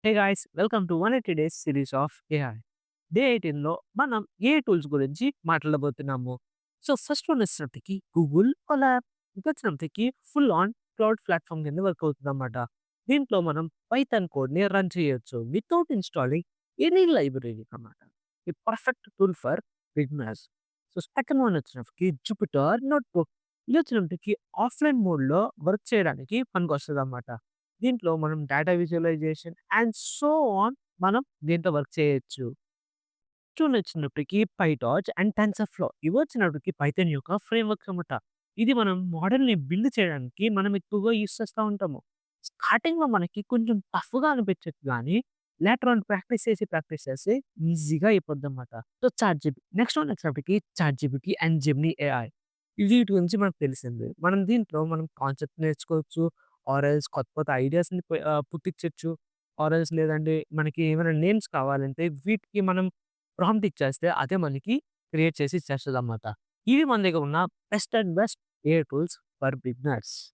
Hey guys welcome to 180 days series of AI. Day 18లో మనం ఏ టూల్స్ గురించి మాట్లాడబోతున్నాము. సో ఫస్ట్ వన్ వచ్చినప్పటికి గూగుల్ కొలాబ్. ఇంకొచ్చినప్పటికి ఫుల్ ఆన్ క్లౌడ్ ప్లాట్‌ఫార్మ్ కింద వర్క్ అవుతుందన్నమాట. దీంట్లో మనం పైథాన్ కోడ్‌ని రన్ చేయొచ్చు వితౌట్ ఇన్‌స్టాలింగ్ ఎనీ లైబ్రరీ అన్నమాట. ఈ perfect tool for beginners. So second one వచ్చినప్పటికి జూపిటర్ నోట్‌బుక్. ఇది వచ్చినప్పటికి ఆఫ్‌లైన్ మోడ్‌లో వర్క్ చేయడానికి పనికొస్తదన్నమాట. దీంట్లో మనం data visualization and so on మనం దీంట్లో వర్క్ చేయొచ్చు. టూల్ వచ్చినప్పటికి పైటార్చ్ అండ్ టెన్సర్‌ఫ్లో ఇవి వచ్చినప్పటికి పైథాన్ యొక్క ఫ్రేమ్‌వర్క్స్ అన్నమాట. ఇది మనం మోడల్‌ని బిల్డ్ చేయడానికి మనం ఎక్కువగా యూజ్ చేస్తా ఉంటాము. స్టార్టింగ్‌లో మనకి కొంచెం టఫ్‌గా అనిపించొచ్చు గానీ, లేటర్ ఆన్ ప్రాక్టీస్ చేసి ఈజీగా అయిపోద్దన్నమాట. సో, నెక్స్ట్ వన్ వచ్చేటప్పటికి చాట్‌జీపీటీ అండ్ జెమినీ ఏఐ. వీటి గురించి మనకు తెలిసిందే. దీంట్లో మనం కాన్సెప్ట్ నేర్చుకోవచ్చు. కొత్త కొత్త ఐడియాస్‌ని పుట్టించొచ్చు. లేదంటే మనకి ఏమైనా నేమ్స్ కావాలంటే వీటికి మనం ప్రాంప్ట్ ఇచ్చేస్తే అదే మనకి క్రియేట్ చేసి ఇచ్చేస్తదన్నమాట. ఇవి మన దగ్గర ఉన్న best and best AI tools for beginners.